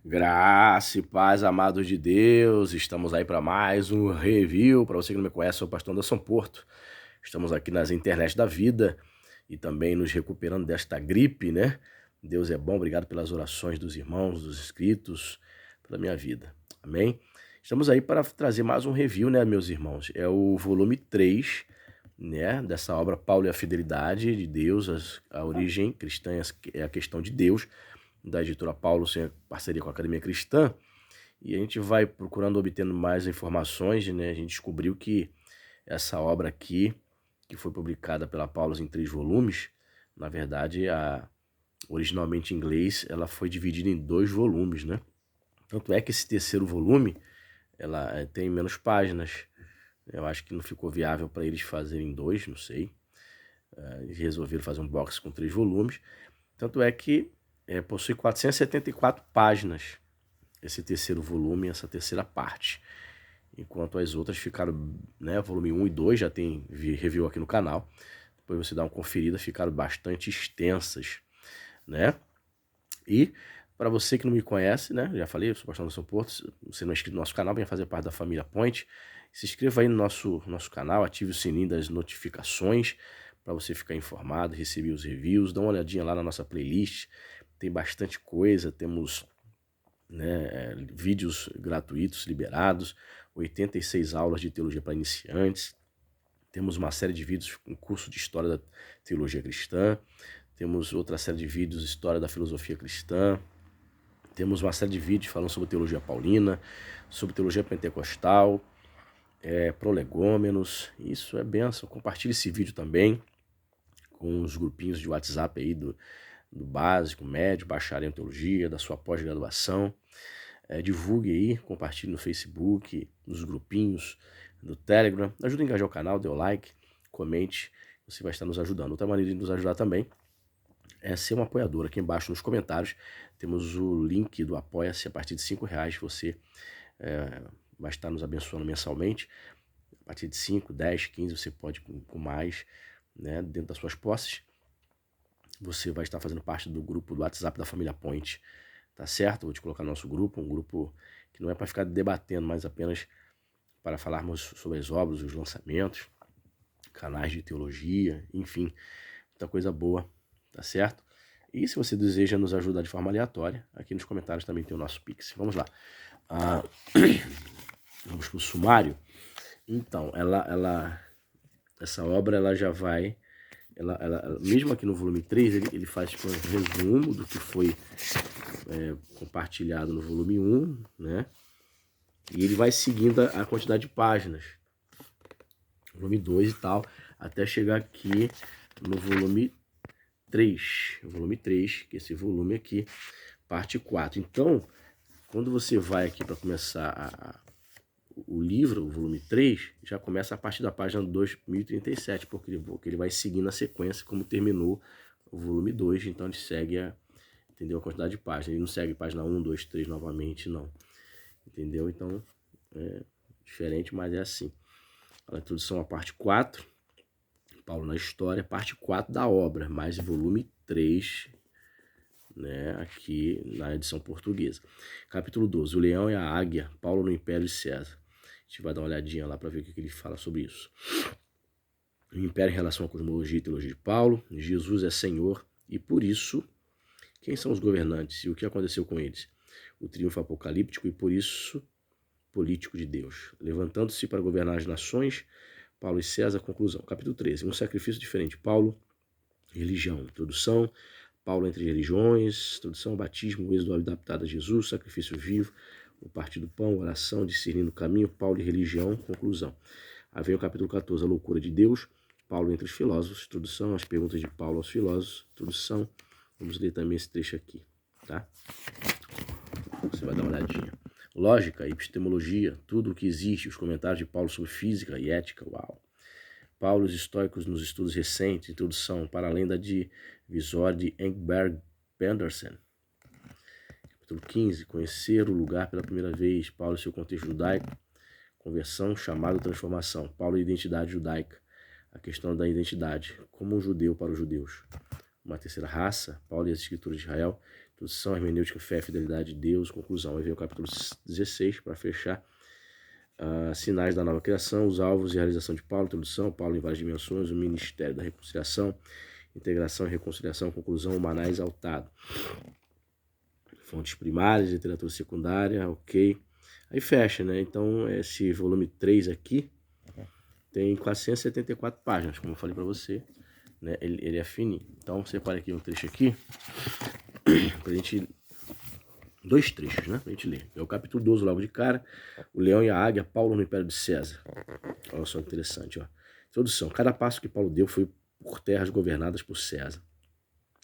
Graça e paz, amados de Deus, estamos aí para mais um review. Para você que não me conhece, sou o pastor Anderson Porto. Estamos aqui nas internet da vida e também nos recuperando desta gripe, né? Deus é bom, obrigado pelas orações dos irmãos, dos inscritos, pela minha vida. Amém? Estamos aí para trazer mais um review, né, meus irmãos? É o volume 3, né, dessa obra Paulo e a Fidelidade de Deus, a origem cristã é a questão de Deus, da editora Paulo, em parceria com a Academia Cristã, e a gente vai procurando, obtendo mais informações, né? A gente descobriu que essa obra aqui, que foi publicada pela Paulo em 3 volumes, na verdade, originalmente em inglês, ela foi dividida em 2 volumes, né? Tanto é que esse terceiro volume, ela tem menos páginas. Eu acho que não ficou viável para eles fazerem 2, não sei. Eles resolveram fazer um box com 3 volumes. Tanto é que possui 474 páginas, esse terceiro volume, essa terceira parte. Enquanto as outras ficaram, né, volume 1 e 2, já tem review aqui no canal. Depois você dá uma conferida, ficaram bastante extensas, né? E para você que não me conhece, né, já falei, eu sou o pastor Anderson Porto, se você não é inscrito no nosso canal, venha fazer parte da família Point. Se inscreva aí no nosso canal, ative o sininho das notificações para você ficar informado, receber os reviews. Dá uma olhadinha lá na nossa playlist, tem bastante coisa, temos, né, vídeos gratuitos liberados, 86 aulas de teologia para iniciantes, temos uma série de vídeos, um curso de história da teologia cristã, temos outra série de vídeos, história da filosofia cristã, temos uma série de vídeos falando sobre teologia paulina, sobre teologia pentecostal, prolegômenos. Isso é bênção. Compartilhe esse vídeo também com os grupinhos de WhatsApp aí do básico, médio, bacharel em teologia, da sua pós-graduação. Divulgue aí, compartilhe no Facebook, nos grupinhos do Telegram. Ajude a engajar o canal, dê o like, comente, você vai estar nos ajudando. Outra maneira de nos ajudar também é ser um apoiador. Aqui embaixo nos comentários temos o link do Apoia-se. A partir de R$ 5 você vai estar nos abençoando mensalmente. A partir de 5, 10, 15 você pode com mais, né, dentro das suas posses. Você vai estar fazendo parte do grupo do WhatsApp da família Point, tá certo? Vou te colocar no nosso grupo, um grupo que não é para ficar debatendo, mas apenas para falarmos sobre as obras, os lançamentos, canais de teologia, enfim, muita coisa boa, tá certo? E se você deseja nos ajudar de forma aleatória, aqui nos comentários também tem o nosso Pix. Vamos lá. Vamos para o sumário. Então, essa obra ela já vai, mesmo aqui no volume 3, ele faz tipo, um resumo do que foi compartilhado no volume 1, né? E ele vai seguindo a quantidade de páginas, volume 2 e tal, até chegar aqui no volume 3. O volume 3, que é esse volume aqui, parte 4. Então, quando você vai aqui para começar o livro, o volume 3, já começa a partir da página 2037, porque ele vai seguindo a sequência como terminou o volume 2, então ele segue entendeu, a quantidade de páginas. Ele não segue página 1, 2, 3 novamente, não. Entendeu? Então, é diferente, mas é assim. A introdução à parte 4, Paulo na história, parte 4 da obra, mais volume 3, né, aqui na edição portuguesa. Capítulo 12, o leão e a águia, Paulo no Império de César. A gente vai dar uma olhadinha lá para ver o que ele fala sobre isso. O Império em relação à cosmologia e teologia de Paulo. Jesus é Senhor e por isso, quem são os governantes e o que aconteceu com eles? O triunfo apocalíptico e por isso político de Deus. Levantando-se para governar as nações, Paulo e César, conclusão. Capítulo 13, um sacrifício diferente. Paulo, religião, introdução. Paulo entre religiões, introdução ao batismo, o êxodo adaptado a Jesus, sacrifício vivo, o partir do pão, oração, discernindo o caminho, Paulo e religião, conclusão. Aí vem o capítulo 14, a loucura de Deus, Paulo entre os filósofos, introdução, as perguntas de Paulo aos filósofos, introdução. Vamos ler também esse trecho aqui, tá? Você vai dar uma olhadinha. Lógica, epistemologia, tudo o que existe, os comentários de Paulo sobre física e ética, uau. Paulo e os estoicos nos estudos recentes, introdução, para além da divisória de Engberg Pedersen. Capítulo 15, conhecer o lugar pela primeira vez, Paulo e seu contexto judaico, conversão, chamado, transformação, Paulo e identidade judaica, a questão da identidade, como um judeu para os judeus. Uma terceira raça, Paulo e as escrituras de Israel, Introdução, hermenêutica, fé, fidelidade de Deus, conclusão. Aí vem o capítulo 16 para fechar. Sinais da nova criação, os alvos e realização de Paulo, introdução, Paulo em várias dimensões, o ministério da reconciliação, integração e reconciliação, conclusão, o maná exaltado. Fontes primárias, literatura secundária, ok. Aí fecha, né? Então, esse volume 3 aqui tem 474 páginas, como eu falei para você, né? Ele é fininho. Então, separe aqui um trecho aqui, pra gente... 2 trechos, né? Pra gente ler. É o capítulo 12, logo de cara. O leão e a águia, Paulo no Império de César. Olha só que interessante, ó. Introdução. Cada passo que Paulo deu foi por terras governadas por César.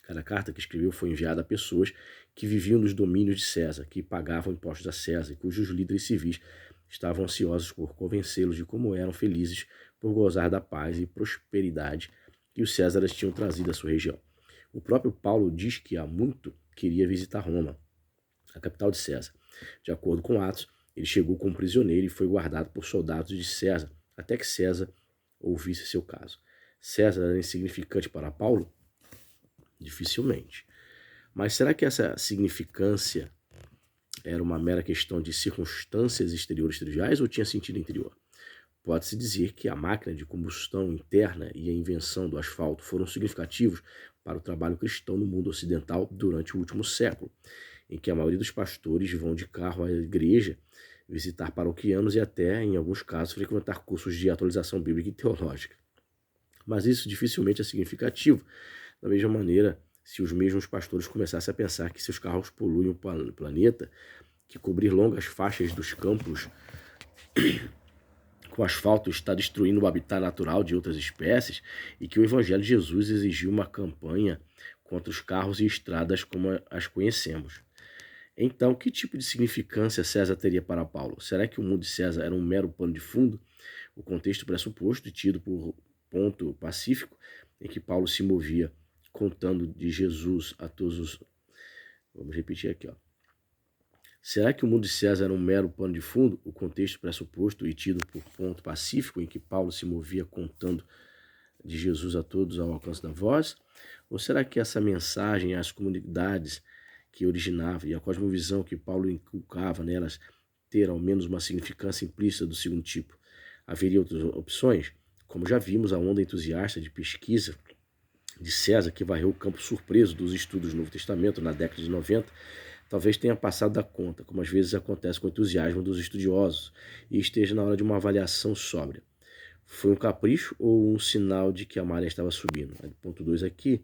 Cada carta que escreveu foi enviada a pessoas que viviam nos domínios de César, que pagavam impostos a César, e cujos líderes civis estavam ansiosos por convencê-los de como eram felizes por gozar da paz e prosperidade que os Césares tinham trazido à sua região. O próprio Paulo diz que há muito queria visitar Roma, a capital de César. De acordo com Atos, ele chegou como prisioneiro e foi guardado por soldados de César, até que César ouvisse seu caso. César era insignificante para Paulo? Dificilmente. Mas será que essa significância era uma mera questão de circunstâncias exteriores triviais ou tinha sentido interior? Pode-se dizer que a máquina de combustão interna e a invenção do asfalto foram significativos para o trabalho cristão no mundo ocidental durante o último século, em que a maioria dos pastores vão de carro à igreja, visitar paroquianos e até, em alguns casos, frequentar cursos de atualização bíblica e teológica. Mas isso dificilmente é significativo. Da mesma maneira, se os mesmos pastores começassem a pensar que seus carros poluem o planeta, que cobrir longas faixas dos campos com asfalto está destruindo o habitat natural de outras espécies e que o Evangelho de Jesus exigiu uma campanha contra os carros e estradas como as conhecemos. Então, que tipo de significância César teria para Paulo? Será que o mundo de César era um mero pano de fundo? O contexto pressuposto e tido por ponto pacífico em que Paulo se movia contando de Jesus a todos os... Vamos repetir aqui, ó. Será que o mundo de César era um mero pano de fundo? O contexto pressuposto e tido por ponto pacífico em que Paulo se movia contando de Jesus a todos ao alcance da voz? Ou será que essa mensagem às comunidades que originava e a cosmovisão que Paulo inculcava nelas ter ao menos uma significância implícita do segundo tipo? Haveria outras opções? Como já vimos, a onda entusiasta de pesquisa de César, que varreu o campo surpreso dos estudos do Novo Testamento na década de 90, talvez tenha passado da conta, como às vezes acontece com o entusiasmo dos estudiosos, e esteja na hora de uma avaliação sóbria. Foi um capricho ou um sinal de que a maré estava subindo? Ponto 2 aqui.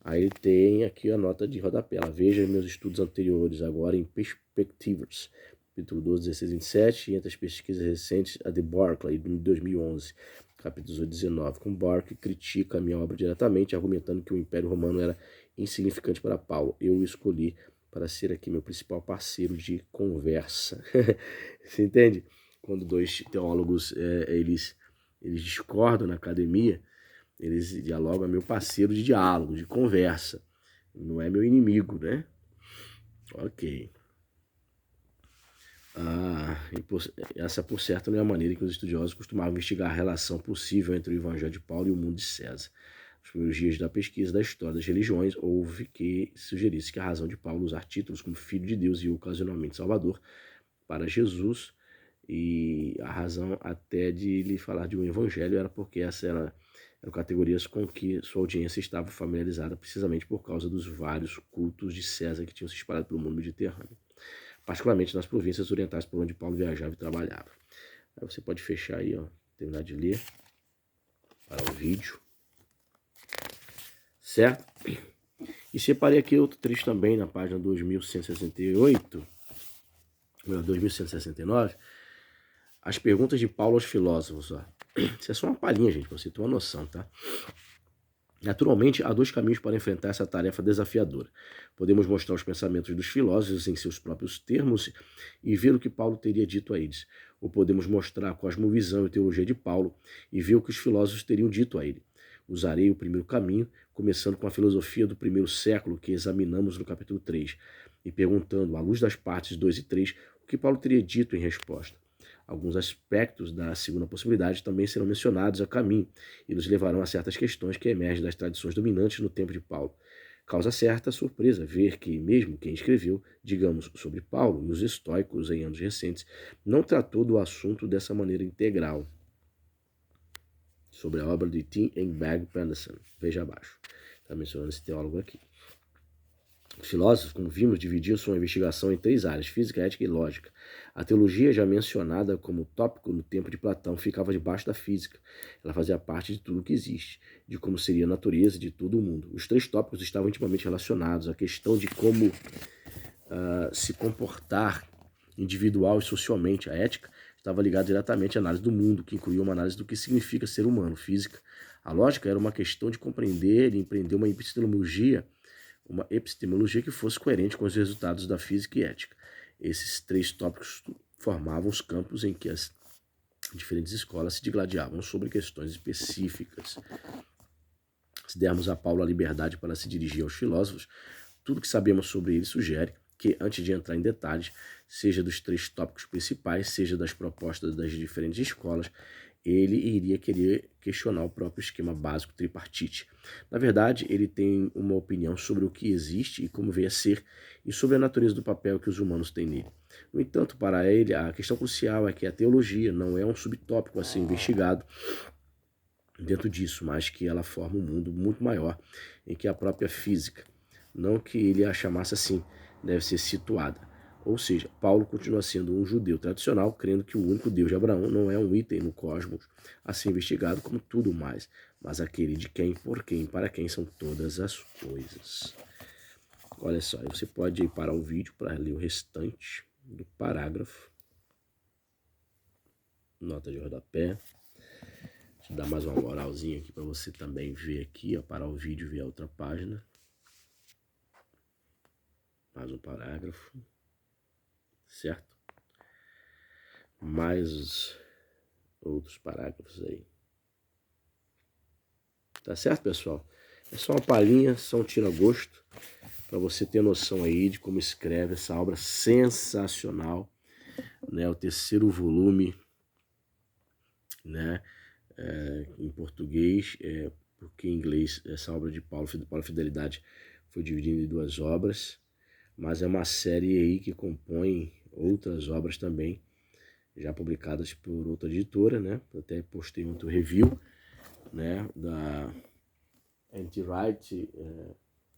Aí tem aqui a nota de rodapé. Veja meus estudos anteriores, agora em Perspectives, capítulo 12, 16 e 27, e entre as pesquisas recentes, a de Barclay, de 2011, capítulos 18 e 19. Com Barclay, critica a minha obra diretamente, argumentando que o Império Romano era insignificante para Paulo. Eu o escolhi para ser aqui meu principal parceiro de conversa. Você entende? Quando dois teólogos, eles discordam na academia, eles dialogam, é meu parceiro de diálogo, de conversa. Não é meu inimigo, né? Ok. Essa, por certo, não é a maneira em que os estudiosos costumavam investigar a relação possível entre o Evangelho de Paulo e o mundo de César. Nos primeiros dias da pesquisa da história das religiões, houve que sugerisse que a razão de Paulo usar títulos como Filho de Deus e ocasionalmente Salvador para Jesus, e a razão até de lhe falar de um evangelho era porque essa eram categorias com que sua audiência estava familiarizada, precisamente por causa dos vários cultos de César que tinham se espalhado pelo mundo mediterrâneo, particularmente nas províncias orientais por onde Paulo viajava e trabalhava. Aí você pode fechar aí, ó, terminar de ler para o vídeo, certo? E separei aqui outro trecho também na página 2168, 2169, as perguntas de Paulo aos filósofos. Ó. Isso é só uma palhinha, gente, para você ter uma noção, tá? Naturalmente, há dois caminhos para enfrentar essa tarefa desafiadora. Podemos mostrar os pensamentos dos filósofos em seus próprios termos e ver o que Paulo teria dito a eles. Ou podemos mostrar a cosmovisão e teologia de Paulo e ver o que os filósofos teriam dito a ele. Usarei o primeiro caminho, começando com a filosofia do primeiro século, que examinamos no capítulo 3, e perguntando, à luz das partes 2 e 3, o que Paulo teria dito em resposta. Alguns aspectos da segunda possibilidade também serão mencionados a caminho e nos levarão a certas questões que emergem das tradições dominantes no tempo de Paulo. Causa certa surpresa ver que, mesmo quem escreveu, digamos, sobre Paulo e os estoicos em anos recentes, não tratou do assunto dessa maneira integral. Sobre a obra de Tim Engberg Pedersen, veja abaixo. Está mencionando esse teólogo aqui. Os filósofos, como vimos, dividiam sua investigação em 3 áreas: física, ética e lógica. A teologia, já mencionada como tópico no tempo de Platão, ficava debaixo da física. Ela fazia parte de tudo que existe, de como seria a natureza de todo o mundo. Os 3 tópicos estavam intimamente relacionados. A questão de como se comportar individual e socialmente. A ética estava ligada diretamente à análise do mundo, que incluía uma análise do que significa ser humano, física. A lógica era uma questão de compreender e empreender uma epistemologia que fosse coerente com os resultados da física e ética. Esses 3 tópicos formavam os campos em que as diferentes escolas se digladiavam sobre questões específicas. Se dermos a Paulo a liberdade para se dirigir aos filósofos, tudo que sabemos sobre ele sugere que, antes de entrar em detalhes, seja dos 3 tópicos principais, seja das propostas das diferentes escolas, ele iria querer questionar o próprio esquema básico tripartite. Na verdade, ele tem uma opinião sobre o que existe e como veio a ser, e sobre a natureza do papel que os humanos têm nele. No entanto, para ele, a questão crucial é que a teologia não é um subtópico a ser investigado dentro disso, mas que ela forma um mundo muito maior em que a própria física, não que ele a chamasse assim, deve ser situada. Ou seja, Paulo continua sendo um judeu tradicional, crendo que o único Deus de Abraão não é um item no cosmos a ser investigado como tudo mais, mas aquele de quem, por quem, para quem são todas as coisas. Olha só, aí você pode ir parar o vídeo para ler o restante do parágrafo. Nota de rodapé. Deixa eu dar mais uma moralzinha aqui para você também ver aqui, ó, parar o vídeo e ver a outra página. Mais um parágrafo. Certo? Mais outros parágrafos aí. Tá certo, pessoal? É só uma palhinha, só um tira-gosto, para você ter noção aí de como escreve essa obra sensacional, né? O 3º volume, né? Em português, porque em inglês essa obra de Paulo Fidelidade foi dividida em 2 obras, mas é uma série aí que compõe outras obras também, já publicadas por outra editora, né? Eu até postei outro review, né? Da Anti-Right,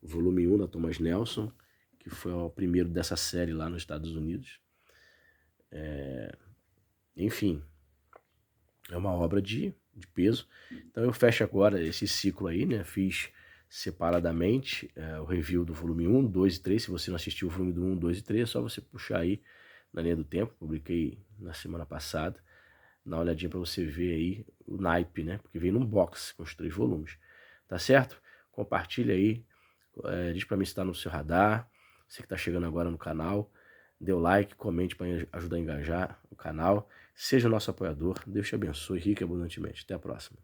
volume 1 da Thomas Nelson, que foi o primeiro dessa série lá nos Estados Unidos. Enfim, é uma obra de peso. Então eu fecho agora esse ciclo aí, né? Fiz separadamente o review do volume 1, 2 e 3. Se você não assistiu o volume do 1, 2 e 3, é só você puxar aí na linha do tempo. Publiquei na semana passada. Dá uma olhadinha para você ver aí o naipe, né? Porque vem num box com os 3 volumes. Tá certo? Compartilha aí. Diz para mim se está no seu radar. Você que está chegando agora no canal. Dê o like, comente para ajudar a engajar o canal. Seja nosso apoiador. Deus te abençoe rica e abundantemente. Até a próxima.